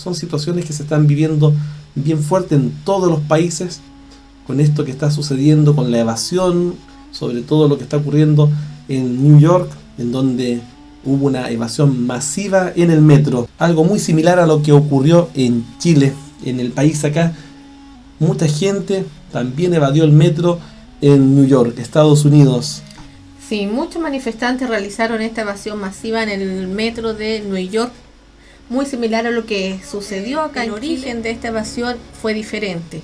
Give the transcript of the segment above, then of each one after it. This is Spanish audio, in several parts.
son situaciones que se están viviendo bien fuerte en todos los países, con esto que está sucediendo, con la evasión, sobre todo lo que está ocurriendo en New York, en donde hubo una evasión masiva en el metro. Algo muy similar a lo que ocurrió en Chile, en el país acá. Mucha gente también evadió el metro en New York, Estados Unidos. Sí, muchos manifestantes realizaron esta evasión masiva en el metro de New York, muy similar a lo que sucedió acá. El origen de esta evasión fue diferente.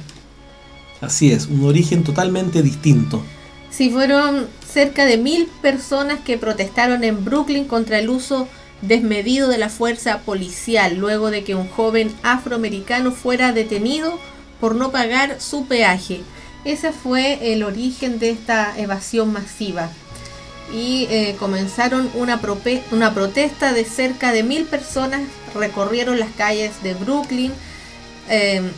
Así es, un origen totalmente distinto. Sí, fueron cerca de 1.000 personas que protestaron en Brooklyn contra el uso desmedido de la fuerza policial, luego de que un joven afroamericano fuera detenido por no pagar su peaje. Ese fue el origen de esta evasión masiva. Y comenzaron una protesta de cerca de 1.000 personas, recorrieron las calles de Brooklyn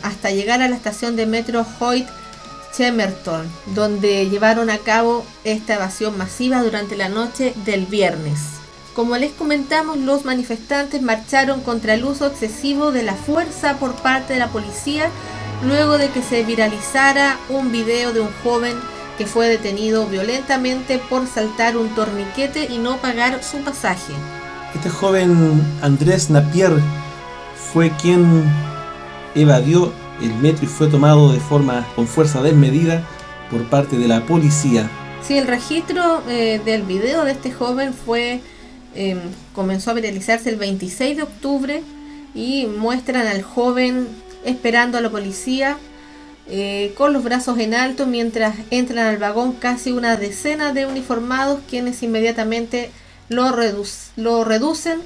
hasta llegar a la estación de metro Hoyt-Chemerton, donde llevaron a cabo esta evasión masiva durante la noche del viernes. Como les comentamos, los manifestantes marcharon contra el uso excesivo de la fuerza por parte de la policía, luego de que se viralizara un video de un joven que fue detenido violentamente por saltar un torniquete y no pagar su pasaje. Este joven Andrés Napier fue quien evadió el metro y fue tomado con fuerza desmedida por parte de la policía. Sí, el registro del video de este joven comenzó a viralizarse el 26 de octubre y muestran al joven esperando a la policía con los brazos en alto mientras entran al vagón casi una decena de uniformados, quienes inmediatamente lo reducen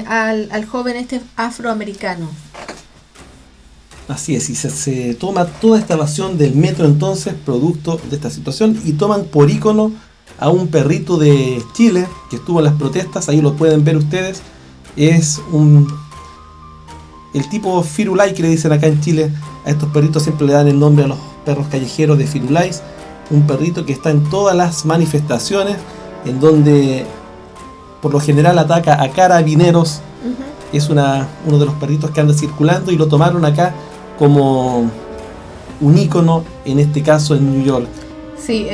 al joven afroamericano. Así es, y se toma toda esta evasión del metro entonces, producto de esta situación, y toman por ícono a un perrito de Chile que estuvo en las protestas. Ahí lo pueden ver ustedes. Es el tipo Firulais, que le dicen acá en Chile. A estos perritos siempre le dan el nombre a los perros callejeros de Firulais. Un perrito que está en todas las manifestaciones, en donde por lo general ataca a carabineros. Es uno de los perritos que anda circulando, y lo tomaron acá como un ícono, en este caso en New York. Sí,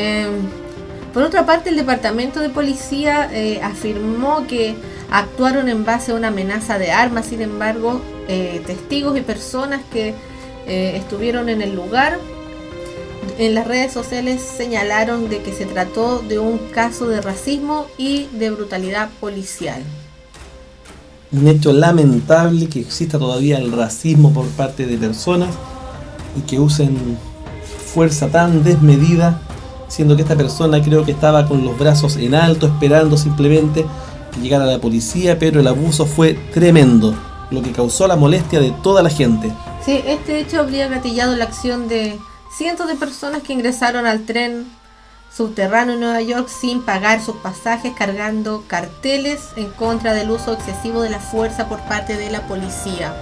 por otra parte, el departamento de policía afirmó que actuaron en base a una amenaza de armas. Sin embargo, testigos y personas que estuvieron en el lugar en las redes sociales señalaron de que se trató de un caso de racismo y de brutalidad policial. Un hecho lamentable que exista todavía el racismo por parte de personas y que usen fuerza tan desmedida, siendo que esta persona creo que estaba con los brazos en alto esperando simplemente que llegara la policía, pero el abuso fue tremendo, lo que causó la molestia de toda la gente. Sí, este hecho habría gatillado la acción de cientos de personas que ingresaron al tren subterráneo en Nueva York sin pagar sus pasajes, cargando carteles en contra del uso excesivo de la fuerza por parte de la policía.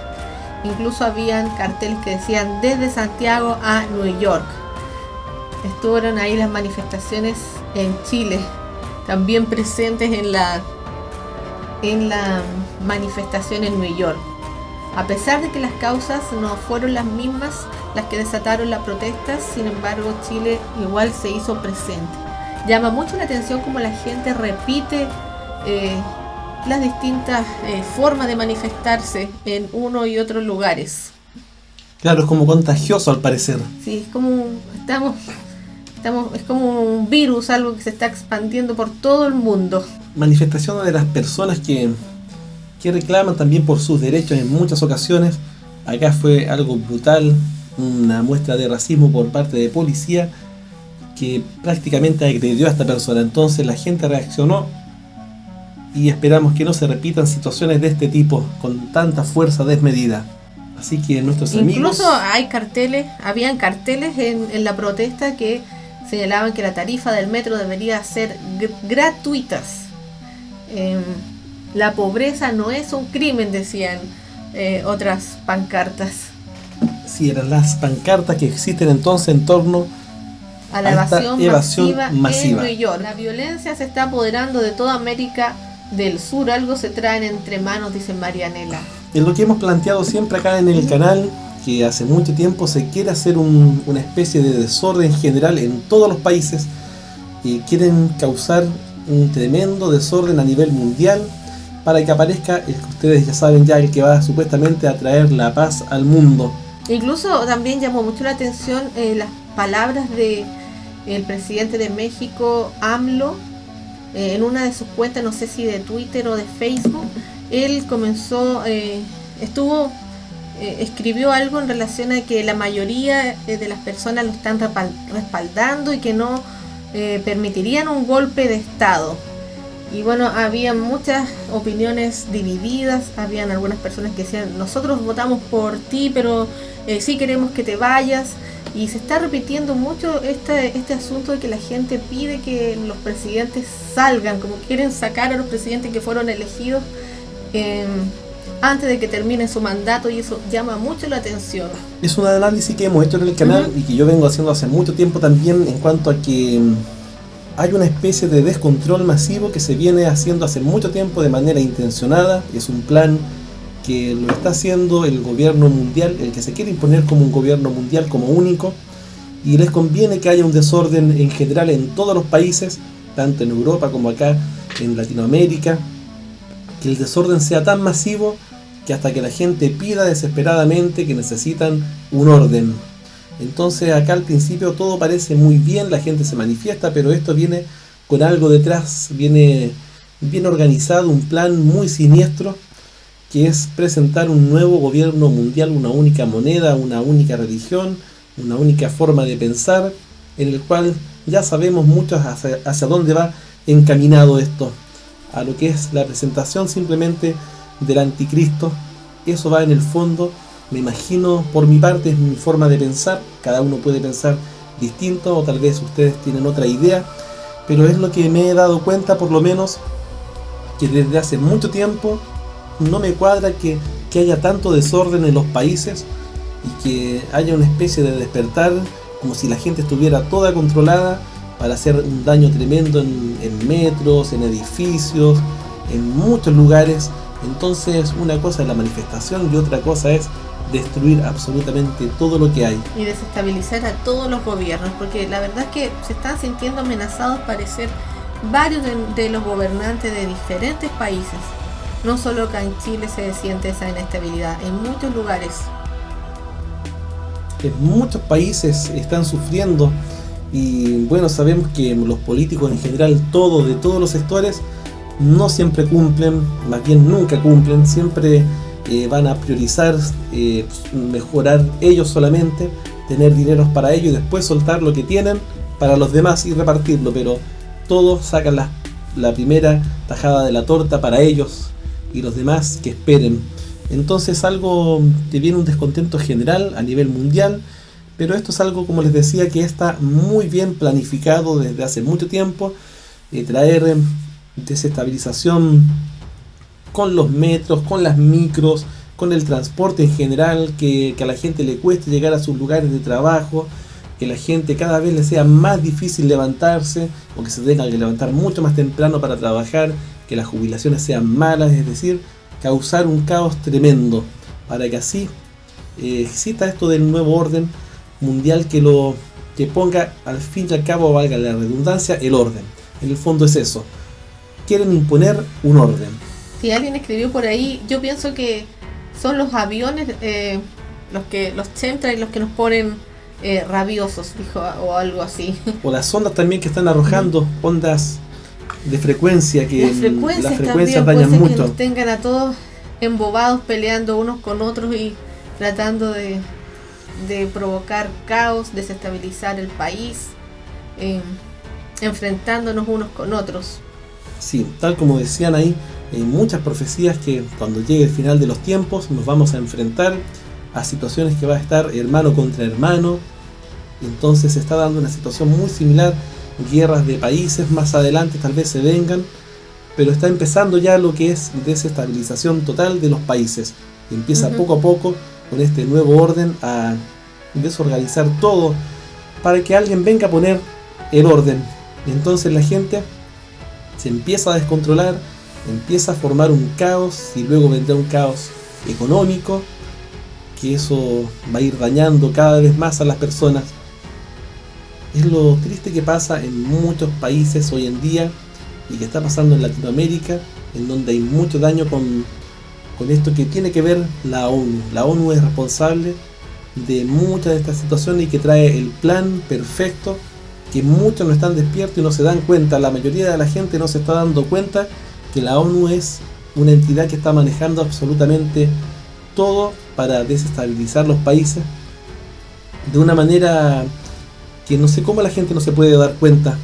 Incluso habían carteles que decían desde Santiago a New York. Estuvieron ahí las manifestaciones en Chile, también presentes en la manifestación en New York. A pesar de que las causas no fueron las mismas las que desataron las protestas, sin embargo Chile igual se hizo presente. Llama mucho la atención cómo la gente repite las distintas formas de manifestarse en uno y otros lugares. Claro, es como contagioso al parecer. Sí, es como es como un virus, algo que se está expandiendo por todo el mundo. Manifestaciones de las personas que reclaman también por sus derechos en muchas ocasiones. Acá fue algo brutal, una muestra de racismo por parte de policía que prácticamente agredió a esta persona. Entonces la gente reaccionó y esperamos que no se repitan situaciones de este tipo con tanta fuerza desmedida. Así que nuestros amigos... Incluso habían carteles en la protesta que señalaban que la tarifa del metro debería ser gratuitas. La pobreza no es un crimen, decían otras pancartas. Sí, eran las pancartas que existen entonces en torno a la evasión masiva en New York. La violencia se está apoderando de toda América del Sur. Algo se traen entre manos, dice Marianela. es lo que hemos planteado siempre acá en el canal, que hace mucho tiempo se quiere hacer una especie de desorden general en todos los países, y quieren causar un tremendo desorden a nivel mundial para que aparezca el que ustedes ya saben, ya el que va supuestamente a traer la paz al mundo. Incluso también llamó mucho la atención las palabras de el presidente de México, AMLO, en una de sus cuentas, no sé si de Twitter o de Facebook. Él comenzó, escribió algo en relación a que la mayoría de las personas lo están respaldando y que no permitirían un golpe de Estado. Y bueno, había muchas opiniones divididas, habían algunas personas que decían, nosotros votamos por ti, pero sí queremos que te vayas. Y se está repitiendo mucho este asunto de que la gente pide que los presidentes salgan, como quieren sacar a los presidentes que fueron elegidos antes de que termine su mandato, y eso llama mucho la atención. Es un análisis que hemos hecho en el canal y que yo vengo haciendo hace mucho tiempo también, en cuanto a que hay una especie de descontrol masivo que se viene haciendo hace mucho tiempo de manera intencionada. Es un plan que lo está haciendo el gobierno mundial, el que se quiere imponer como un gobierno mundial, como único, y les conviene que haya un desorden en general en todos los países, tanto en Europa como acá en Latinoamérica, que el desorden sea tan masivo que hasta que la gente pida desesperadamente que necesitan un orden. Entonces acá al principio todo parece muy bien, la gente se manifiesta, pero esto viene con algo detrás, viene bien organizado, un plan muy siniestro, que es presentar un nuevo gobierno mundial, una única moneda, una única religión, una única forma de pensar, en el cual ya sabemos muchos hacia dónde va encaminado esto, a lo que es la presentación simplemente del anticristo. Eso va en el fondo, me imagino, por mi parte, es mi forma de pensar, cada uno puede pensar distinto, o tal vez ustedes tienen otra idea, pero es lo que me he dado cuenta, por lo menos, que desde hace mucho tiempo no me cuadra que haya tanto desorden en los países y que haya una especie de despertar, como si la gente estuviera toda controlada para hacer un daño tremendo en metros, en edificios, en muchos lugares. Entonces una cosa es la manifestación y otra cosa es destruir absolutamente todo lo que hay. Y desestabilizar a todos los gobiernos, porque la verdad es que se están sintiendo amenazados, parecer varios de los gobernantes de diferentes países. No solo acá en Chile se siente esa inestabilidad, en muchos lugares. En muchos países están sufriendo, y bueno, sabemos que los políticos en general, de todos los sectores, no siempre cumplen, más bien nunca cumplen, siempre van a priorizar mejorar ellos solamente, tener dineros para ellos y después soltar lo que tienen para los demás y repartirlo, pero todos sacan la primera tajada de la torta para ellos y los demás que esperen. Entonces algo que viene un descontento general a nivel mundial, pero esto es algo, como les decía, que está muy bien planificado desde hace mucho tiempo, traer desestabilización con los metros, con las micros, con el transporte en general, que a la gente le cueste llegar a sus lugares de trabajo, que la gente cada vez le sea más difícil levantarse, o que se tenga que levantar mucho más temprano para trabajar, que las jubilaciones sean malas, es decir, causar un caos tremendo, para que así exista esto del nuevo orden mundial que ponga al fin y al cabo, valga la redundancia, el orden. En el fondo es eso, quieren imponer un orden. Si alguien escribió por ahí, yo pienso que son los aviones, los chemtrails, los que nos ponen rabiosos, dijo, o algo así. O las ondas también que están arrojando, ondas de frecuencia, que las frecuencias dañan mucho. Que nos tengan a todos embobados peleando unos con otros y tratando de provocar caos, desestabilizar el país, enfrentándonos unos con otros. Sí, tal como decían ahí, hay muchas profecías que cuando llegue el final de los tiempos nos vamos a enfrentar a situaciones que va a estar hermano contra hermano. Entonces se está dando una situación muy similar, guerras de países, más adelante tal vez se vengan, pero está empezando ya lo que es desestabilización total de los países. Empieza poco a poco con este nuevo orden a desorganizar todo para que alguien venga a poner el orden. Y entonces la gente se empieza a descontrolar, empieza a formar un caos y luego vendrá un caos económico, que eso va a ir dañando cada vez más a las personas. Es lo triste que pasa en muchos países hoy en día y que está pasando en Latinoamérica, en donde hay mucho daño con esto que tiene que ver la ONU. La ONU es responsable de muchas de estas situaciones y que trae el plan perfecto, que muchos no están despiertos y no se dan cuenta. La mayoría de la gente no se está dando cuenta que la ONU es una entidad que está manejando absolutamente todo para desestabilizar los países de una manera que no sé cómo la gente no se puede dar cuenta.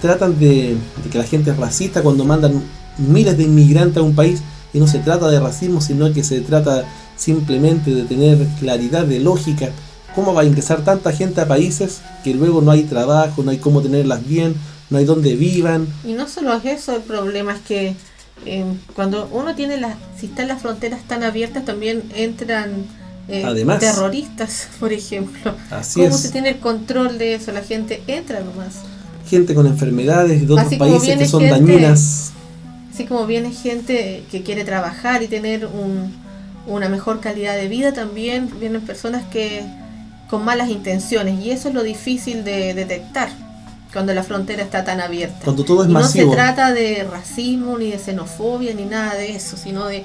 Tratan de que la gente es racista cuando mandan miles de inmigrantes a un país, y no se trata de racismo, sino que se trata simplemente de tener claridad de lógica. ¿Cómo va a ingresar tanta gente a países que luego no hay trabajo, no hay cómo tenerlas bien, no hay dónde vivan? Y no solo es eso, el problema es que cuando uno tiene si están las fronteras tan abiertas, también entran además terroristas, por ejemplo. Así ¿Cómo es. se tiene el control de eso? La gente entra nomás. Gente con enfermedades de otros Así como países viene que son gente, dañinas. Así como viene gente que quiere trabajar y tener una mejor calidad de vida, también vienen personas que con malas intenciones, y eso es lo difícil de detectar cuando la frontera está tan abierta. Cuando todo es y masivo. No se trata de racismo, ni de xenofobia, ni nada de eso, sino de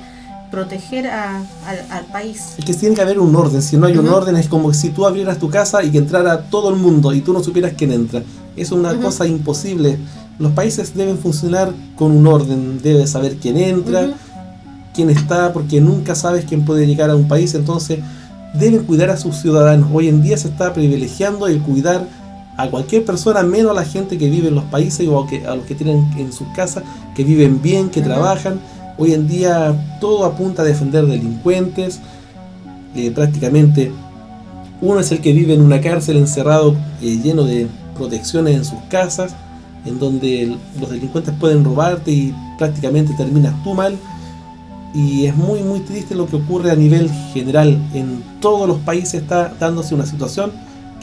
proteger al país. Es que tiene que haber un orden. Si no hay un orden, es como si tú abrieras tu casa y que entrara todo el mundo y tú no supieras quién entra. Es una cosa imposible. Los países deben funcionar con un orden. Debes saber quién entra, quién está, porque nunca sabes quién puede llegar a un país. Entonces deben cuidar a sus ciudadanos. Hoy en día se está privilegiando el cuidar a cualquier persona, menos a la gente que vive en los países o a los que tienen en sus casas, que viven bien, que trabajan. Hoy en día todo apunta a defender delincuentes. Prácticamente uno es el que vive en una cárcel encerrado, lleno de protecciones en sus casas, en donde los delincuentes pueden robarte y prácticamente terminas tú mal. Y es muy muy triste lo que ocurre a nivel general. En todos los países está dándose una situación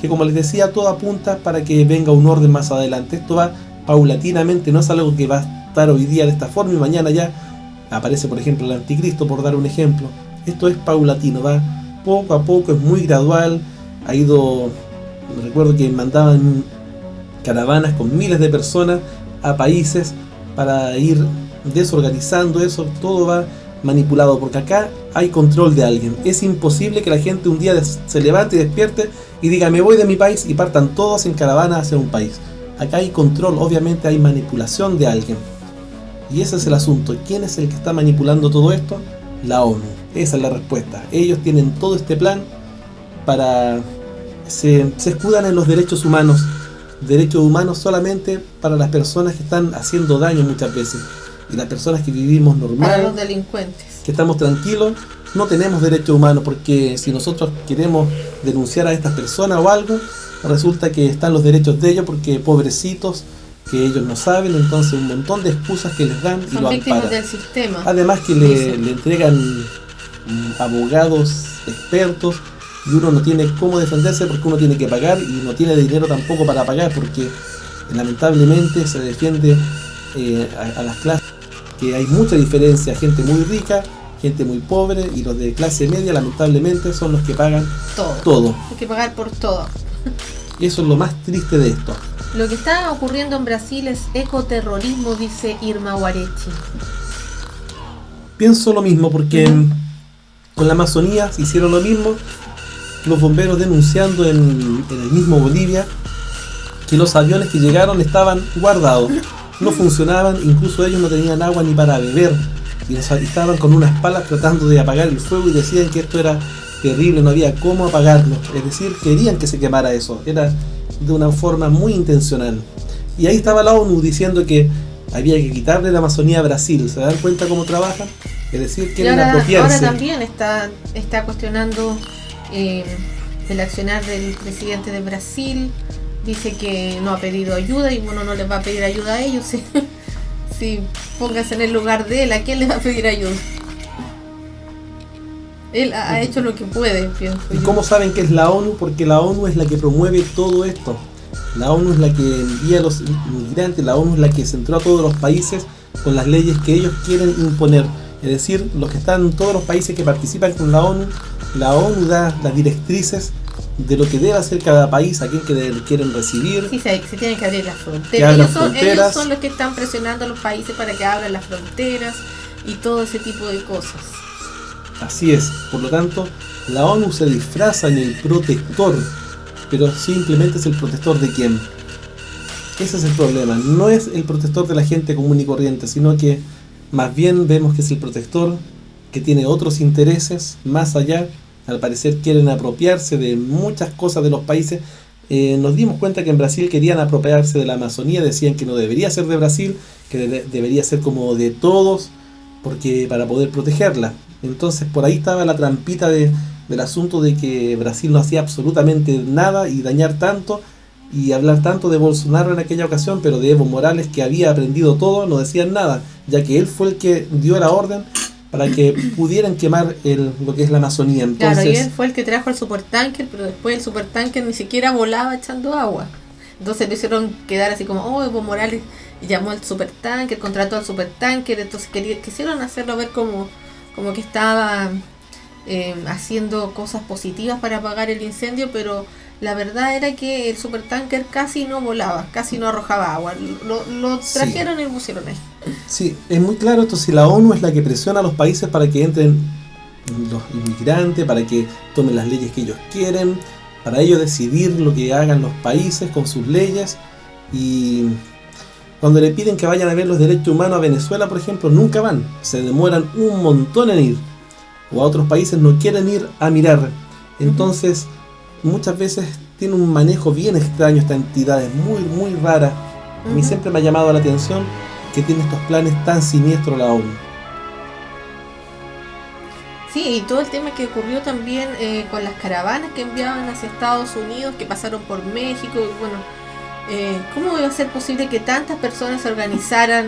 que, como les decía, todo apunta para que venga un orden más adelante. Esto va paulatinamente, no es algo que va a estar hoy día de esta forma y mañana ya aparece, por ejemplo, el anticristo, por dar un ejemplo. Esto es paulatino, va poco a poco, es muy gradual. Recuerdo que mandaban caravanas con miles de personas a países para ir desorganizando eso. Todo va manipulado, porque acá hay control de alguien. Es imposible que la gente un día se levante y despierte y diga me voy de mi país y partan todos en caravana hacia un país. Acá hay control, obviamente hay manipulación de alguien. Y ese es el asunto. ¿Quién es el que está manipulando todo esto? La ONU. Esa es la respuesta. Ellos tienen todo este plan para... Se escudan en los derechos humanos. Derechos humanos solamente para las personas que están haciendo daño muchas veces. Y las personas que vivimos normal, para los delincuentes, que estamos tranquilos, no tenemos derechos humanos, porque si nosotros queremos denunciar a estas personas o algo, resulta que están los derechos de ellos, porque pobrecitos, que ellos no saben. Entonces un montón de excusas que les dan y son lo víctimas amparan. del sistema. Además que le entregan abogados expertos y uno no tiene cómo defenderse porque uno tiene que pagar y no tiene dinero tampoco para pagar, porque lamentablemente se defiende a las clases, que hay mucha diferencia, gente muy rica, gente muy pobre, y los de clase media lamentablemente son los que pagan todo. Hay que pagar por todo. Y eso es lo más triste de esto. Lo que está ocurriendo en Brasil es ecoterrorismo, dice Irma Guarechi. Pienso lo mismo, porque con la Amazonía se hicieron lo mismo. Los bomberos denunciando en el mismo Bolivia que los aviones que llegaron estaban guardados, no funcionaban, incluso ellos no tenían agua ni para beber, y estaban con unas palas tratando de apagar el fuego y decían que esto era terrible, no había cómo apagarlo. Es decir, querían que se quemara eso, era de una forma muy intencional. Y ahí estaba la ONU diciendo que había que quitarle la Amazonía a Brasil. ¿Se dan cuenta cómo trabajan? Es decir, quieren apropiarse. Ahora también está cuestionando el accionar del presidente de Brasil. Dice que no ha pedido ayuda, y uno no les va a pedir ayuda a ellos. Si póngase en el lugar de él, ¿a quién le va a pedir ayuda? Él ha hecho lo que puede, pienso yo. ¿Y cómo saben que es la ONU? Porque la ONU es la que promueve todo esto. La ONU es la que envía a los inmigrantes, la ONU es la que centró a todos los países con las leyes que ellos quieren imponer. Es decir, los que están en todos los países que participan con la ONU da las directrices de lo que debe hacer cada país, a quién quieren recibir. Sí, se tienen que abrir las Que fronteras. abran Ellos son los que están presionando a los países para que abran las fronteras y todo ese tipo de cosas. Así es, por lo tanto, la ONU se disfraza en el protector, pero simplemente es el protector de quién. Ese es el problema, no es el protector de la gente común y corriente, sino que más bien vemos que es el protector que tiene otros intereses más allá. Al parecer quieren apropiarse de muchas cosas de los países. Nos dimos cuenta que en Brasil querían apropiarse de la Amazonía, decían que no debería ser de Brasil, que debería ser como de todos, porque para poder protegerla. Entonces por ahí estaba la trampita del asunto de que Brasil no hacía absolutamente nada y dañar tanto y hablar tanto de Bolsonaro en aquella ocasión, pero de Evo Morales, que había aprendido todo, no decían nada, ya que él fue el que dio la orden para que pudieran quemar lo que es la Amazonía. Entonces, claro, y él fue el que trajo el supertanker, pero después el supertanker ni siquiera volaba echando agua. Entonces lo hicieron quedar así como, oh, Evo Morales llamó al supertanker, contrató al supertanker, entonces quisieron hacerlo ver como que estaba haciendo cosas positivas para apagar el incendio, pero la verdad era que el supertanker casi no volaba, casi no arrojaba agua. Lo trajeron y lo pusieron ahí. Sí, es muy claro esto. Si la ONU es la que presiona a los países para que entren los inmigrantes, para que tomen las leyes que ellos quieren, para ellos decidir lo que hagan los países con sus leyes, y cuando le piden que vayan a ver los derechos humanos a Venezuela, por ejemplo, nunca van, se demoran un montón en ir, o a otros países no quieren ir a mirar. Entonces muchas veces tiene un manejo bien extraño esta entidad, es muy muy rara. A mí siempre me ha llamado la atención que tiene estos planes tan siniestros la ONU. Sí, y todo el tema que ocurrió también con las caravanas que enviaban hacia Estados Unidos, que pasaron por México, y bueno, ¿cómo iba a ser posible que tantas personas se organizaran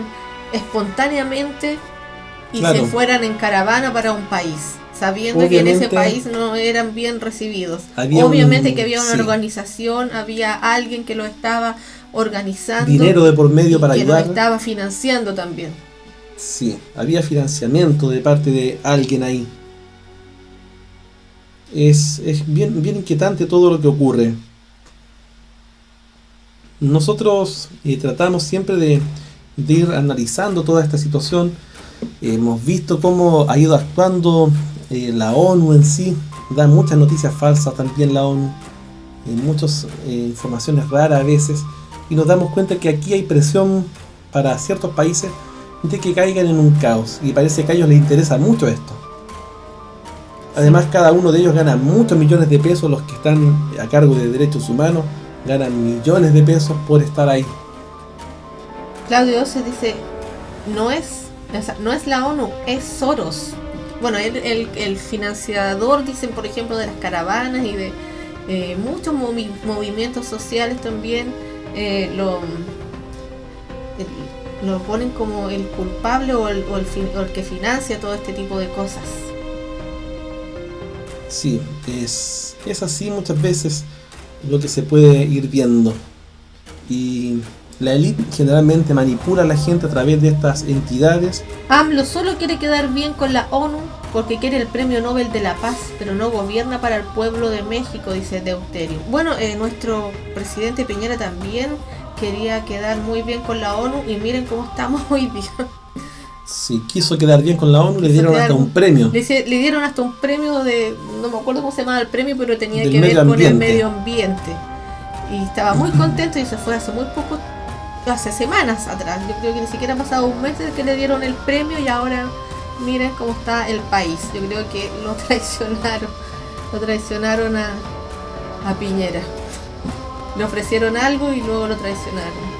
espontáneamente y Claro, se fueran en caravana para un país, sabiendo que en ese país no eran bien recibidos? Obviamente que había una organización, había alguien que lo estaba organizando, dinero de por medio para que ayudar. lo estaba financiando también. Sí, había financiamiento de parte de alguien ahí. Es bien, bien inquietante todo lo que ocurre. Nosotros tratamos siempre de ir analizando toda esta situación. Hemos visto cómo ha ido actuando la ONU en sí. Da muchas noticias falsas también la ONU, muchas informaciones raras a veces, y nos damos cuenta que aquí hay presión para ciertos países de que caigan en un caos, y parece que a ellos les interesa mucho esto. Además, cada uno de ellos gana muchos millones de pesos. Los que están a cargo de derechos humanos ganan millones de pesos por estar ahí. Claudio se dice, no es la ONU, es Soros. Bueno, el financiador, dicen, por ejemplo, de las caravanas y de muchos movimientos sociales también, lo ponen como el culpable o el que financia todo este tipo de cosas. Sí, es así muchas veces lo que se puede ir viendo. Y la élite generalmente manipula a la gente a través de estas entidades. AMLO solo quiere quedar bien con la ONU porque quiere el Premio Nobel de la Paz, pero no gobierna para el pueblo de México, dice Deuterio. Bueno, nuestro presidente Piñera también quería quedar muy bien con la ONU, y miren cómo estamos hoy día. Si quiso quedar bien con la ONU, le dieron hasta un premio. Le dieron hasta un premio de, no me acuerdo cómo se llamaba el premio, pero tenía Del que ver medio con el ambiente. medio ambiente. Y estaba muy contento, y se fue hace muy poco, hace semanas atrás. Yo creo que ni siquiera ha pasado un mes desde que le dieron el premio, y ahora miren cómo está el país. Yo creo que lo traicionaron a Piñera. Le ofrecieron algo y luego lo traicionaron.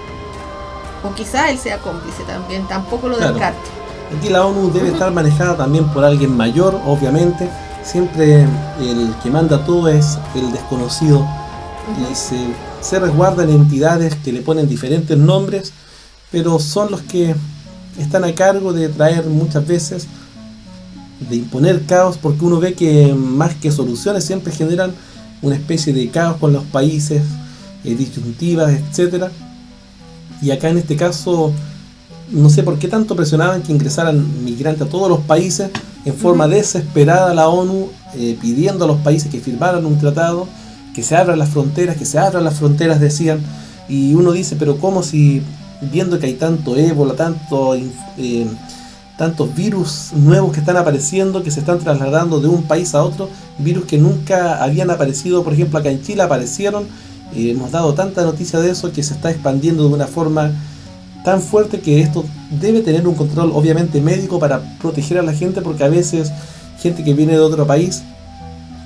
O quizá él sea cómplice también, tampoco lo descarto. Aquí la ONU debe estar manejada también por alguien mayor, obviamente. Siempre el que manda todo es el desconocido. Y se resguardan entidades que le ponen diferentes nombres, pero son los que están a cargo de traer muchas veces, de imponer caos, porque uno ve que más que soluciones siempre generan una especie de caos con los países, disyuntivas, etcétera. Y acá en este caso no sé por qué tanto presionaban que ingresaran migrantes a todos los países en forma desesperada. La ONU pidiendo a los países que firmaran un tratado, que se abran las fronteras, decían. Y uno dice, pero ¿cómo si viendo que hay tanto ébola, tantos virus nuevos que están apareciendo, que se están trasladando de un país a otro, virus que nunca habían aparecido, por ejemplo acá en Chile aparecieron, hemos dado tanta noticia de eso, que se está expandiendo de una forma tan fuerte que esto debe tener un control obviamente médico para proteger a la gente, porque a veces gente que viene de otro país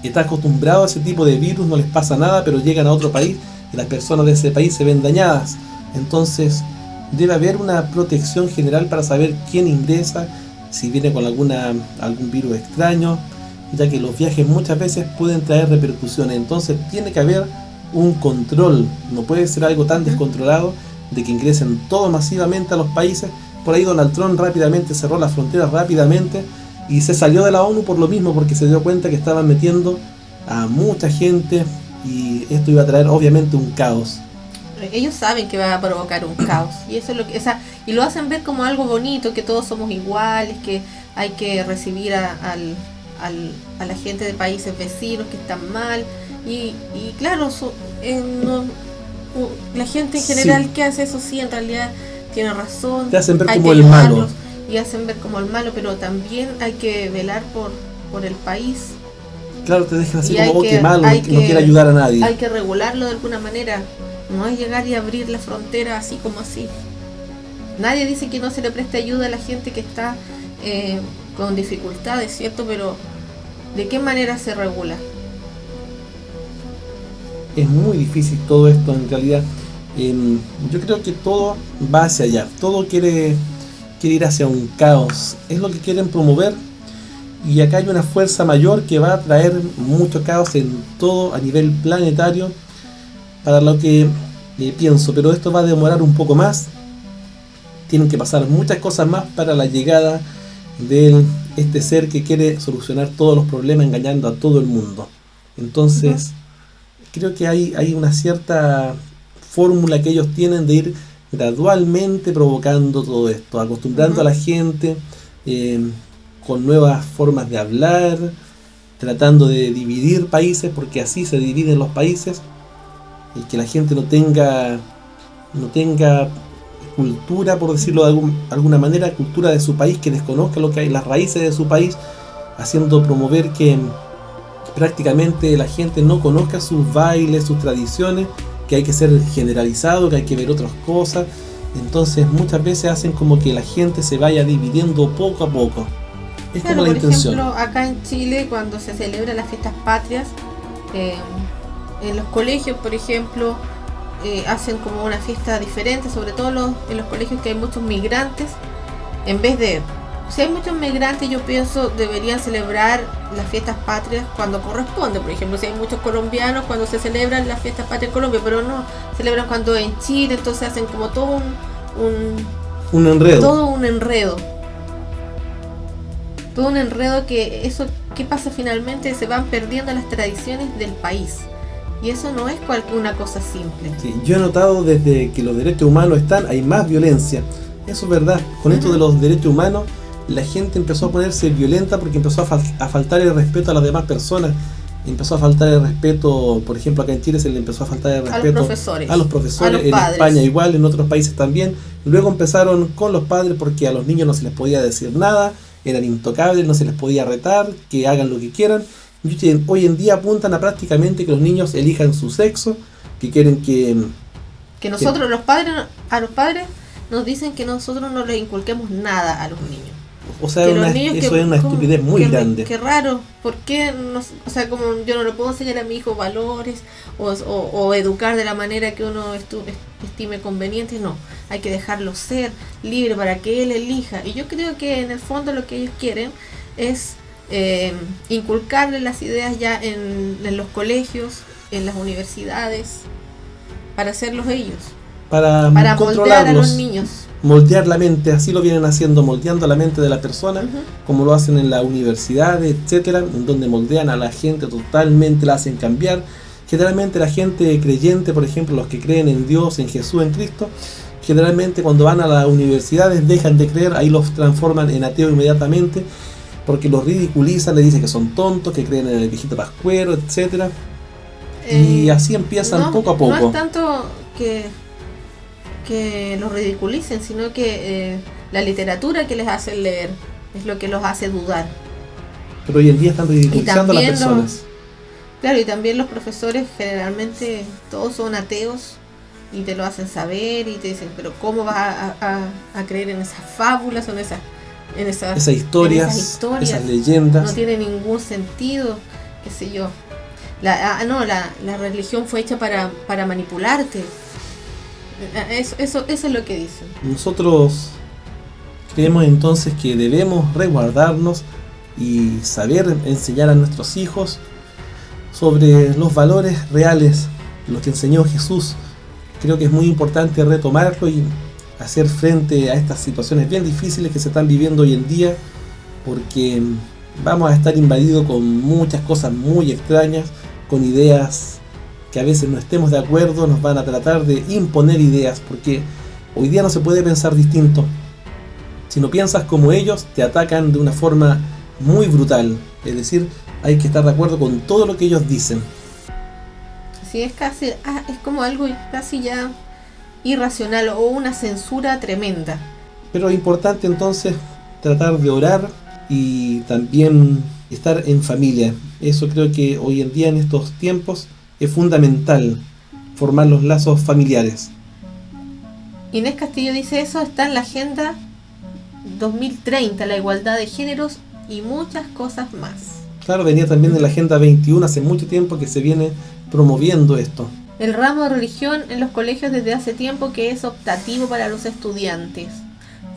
está acostumbrado a ese tipo de virus, no les pasa nada, pero llegan a otro país y las personas de ese país se ven dañadas. Entonces debe haber una protección general para saber quién ingresa, si viene con algún virus extraño, ya que los viajes muchas veces pueden traer repercusiones. Entonces tiene que haber un control, no puede ser algo tan descontrolado de que ingresen todos masivamente a los países. Por ahí Donald Trump rápidamente cerró las fronteras y se salió de la ONU por lo mismo, porque se dio cuenta que estaban metiendo a mucha gente y esto iba a traer obviamente un caos. Ellos saben que va a provocar un caos, y eso es lo que, y lo hacen ver como algo bonito, que todos somos iguales, que hay que recibir a la gente de países vecinos que están mal, y claro, la gente en general que hace eso sí en realidad tiene razón, te hacen ver hay como que el malo, y hacen ver como el malo, pero también hay que velar por el país. Claro, te dejan así como que malo, no quiere ayudar a nadie. Hay que regularlo de alguna manera. No es llegar y abrir la frontera así como así. Nadie dice que no se le preste ayuda a la gente que está con dificultades, ¿cierto? Pero ¿de qué manera se regula? Es muy difícil todo esto en realidad. Yo creo que todo va hacia allá. Todo quiere ir hacia un caos. Es lo que quieren promover. Y acá hay una fuerza mayor que va a traer mucho caos en todo a nivel planetario, para lo que pienso, pero esto va a demorar un poco más. Tienen que pasar muchas cosas más para la llegada de este ser que quiere solucionar todos los problemas engañando a todo el mundo. Entonces creo que hay una cierta fórmula que ellos tienen de ir gradualmente provocando todo esto, acostumbrando a la gente con nuevas formas de hablar, tratando de dividir países, porque así se dividen los países, y que la gente no tenga cultura, por decirlo de alguna manera, cultura de su país, que desconozca lo que hay, las raíces de su país, haciendo promover que prácticamente la gente no conozca sus bailes, sus tradiciones, que hay que ser generalizado, que hay que ver otras cosas. Entonces muchas veces hacen como que la gente se vaya dividiendo poco a poco. Es claro, como la intención. Por ejemplo, acá en Chile, cuando se celebran las fiestas patrias, en los colegios, por ejemplo, hacen como una fiesta diferente, sobre todo en los colegios que hay muchos migrantes. En vez de, si hay muchos migrantes, yo pienso deberían celebrar las fiestas patrias cuando corresponde. Por ejemplo, si hay muchos colombianos, cuando se celebran las fiestas patrias en Colombia, pero no, celebran cuando en Chile, entonces hacen como todo un enredo. Todo un enredo. Todo un enredo que eso, ¿qué pasa finalmente? Se van perdiendo las tradiciones del país. Y eso no es una cosa simple. Sí, yo he notado desde que los derechos humanos están, hay más violencia. Eso es verdad. Con esto de los derechos humanos, la gente empezó a ponerse violenta porque empezó a faltar el respeto a las demás personas. Empezó a faltar el respeto, por ejemplo, acá en Chile se le empezó a faltar el respeto a los profesores, en España igual, en otros países también. Luego empezaron con los padres porque a los niños no se les podía decir nada, eran intocables, no se les podía retar, que hagan lo que quieran. Y hoy en día apuntan a prácticamente que los niños elijan su sexo, que quieren que nosotros a los padres nos dicen que nosotros no les inculquemos nada a los niños. O sea, eso es una estupidez muy grande. Qué raro, ¿por qué? O sea, como yo no le puedo enseñar a mi hijo valores o educar de la manera que uno estime conveniente. No, hay que dejarlo ser libre para que él elija. Y yo creo que en el fondo lo que ellos quieren es inculcarle las ideas ya en los colegios, en las universidades, para hacerlos ellos. Para moldear a los niños. Moldear la mente, así lo vienen haciendo, moldeando la mente de la persona, como lo hacen en la universidad, etcétera, en donde moldean a la gente totalmente, la hacen cambiar. Generalmente la gente creyente, por ejemplo, los que creen en Dios, en Jesús, en Cristo, generalmente cuando van a las universidades dejan de creer, ahí los transforman en ateos inmediatamente, porque los ridiculizan, les dicen que son tontos, que creen en el viejito pascuero, etcétera. Y así empiezan poco a poco. No es tanto que los ridiculicen, sino que la literatura que les hacen leer es lo que los hace dudar. Pero hoy en día están ridiculizando a las personas. Claro, y también los profesores generalmente todos son ateos y te lo hacen saber y te dicen, pero ¿cómo vas a creer en esas fábulas o en esas historias, esas leyendas? No tiene ningún sentido, qué sé yo. La religión fue hecha para manipularte. Eso es lo que dicen. Nosotros creemos entonces que debemos resguardarnos y saber enseñar a nuestros hijos sobre los valores reales, los que enseñó Jesús. Creo que es muy importante retomarlo y hacer frente a estas situaciones bien difíciles que se están viviendo hoy en día, porque vamos a estar invadidos con muchas cosas muy extrañas, con ideas que a veces no estemos de acuerdo, nos van a tratar de imponer ideas, porque hoy día no se puede pensar distinto. Si no piensas como ellos, te atacan de una forma muy brutal, es decir, hay que estar de acuerdo con todo lo que ellos dicen. Sí, es como algo casi ya irracional o una censura tremenda. Pero es importante entonces tratar de orar y también estar en familia. Eso creo que hoy en día, en estos tiempos, es fundamental, formar los lazos familiares. Inés Castillo dice, eso está en la Agenda 2030, la igualdad de géneros y muchas cosas más. Claro, venía también en la Agenda 21 hace mucho tiempo que se viene promoviendo esto. El ramo de religión en los colegios desde hace tiempo que es optativo para los estudiantes.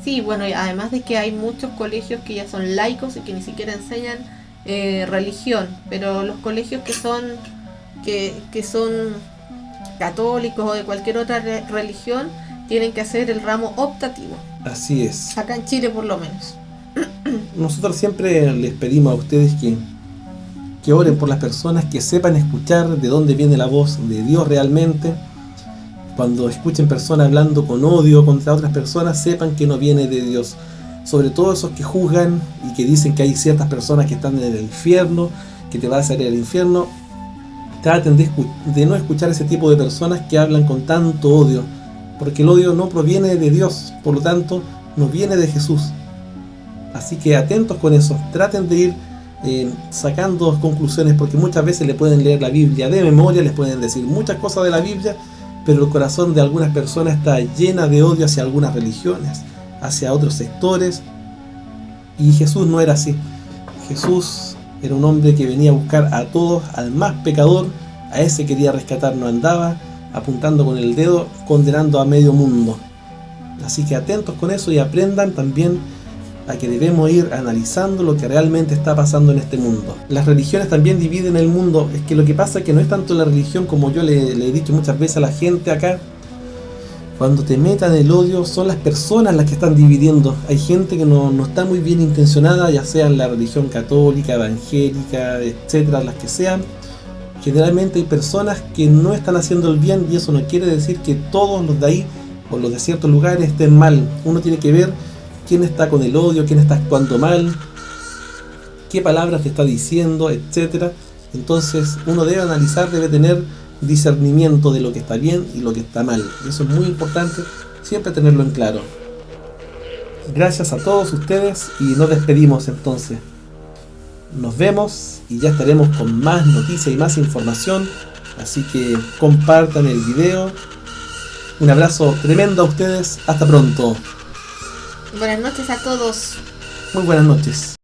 Sí, bueno, además de que hay muchos colegios que ya son laicos y que ni siquiera enseñan religión, pero los colegios que son católicos o de cualquier otra religión tienen que hacer el ramo optativo. Así es. Acá en Chile por lo menos. Nosotros siempre les pedimos a ustedes que oren por las personas, que sepan escuchar de dónde viene la voz de Dios realmente. Cuando escuchen personas hablando con odio contra otras personas, sepan que no viene de Dios. Sobre todo esos que juzgan y que dicen que hay ciertas personas que están en el infierno, que te va a salir al infierno. Traten de no escuchar ese tipo de personas que hablan con tanto odio, porque el odio no proviene de Dios, por lo tanto no viene de Jesús. Así que atentos con eso, traten de ir sacando conclusiones, porque muchas veces le pueden leer la Biblia de memoria, les pueden decir muchas cosas de la Biblia, pero el corazón de algunas personas está llena de odio hacia algunas religiones, hacia otros sectores, y Jesús no era así. Jesús era un hombre que venía a buscar a todos, al más pecador, a ese quería rescatar, no andaba apuntando con el dedo, condenando a medio mundo. Así que atentos con eso y aprendan también a que debemos ir analizando lo que realmente está pasando en este mundo. Las religiones también dividen el mundo. Es que lo que pasa es que no es tanto la religión, como yo le he dicho muchas veces a la gente acá. Cuando te metan el odio, son las personas las que están dividiendo. Hay gente que no está muy bien intencionada, ya sea en la religión católica, evangélica, etcétera, las que sean. Generalmente hay personas que no están haciendo el bien, y eso no quiere decir que todos los de ahí o los de ciertos lugares estén mal. Uno tiene que ver quién está con el odio, quién está actuando mal, qué palabras te está diciendo, etcétera. Entonces uno debe analizar, debe tener discernimiento de lo que está bien y lo que está mal. Y eso es muy importante, siempre tenerlo en claro. Gracias a todos ustedes y nos despedimos entonces. Nos vemos y ya estaremos con más noticias y más información. Así que compartan el video. Un abrazo tremendo a ustedes. Hasta pronto. Buenas noches a todos. Muy buenas noches.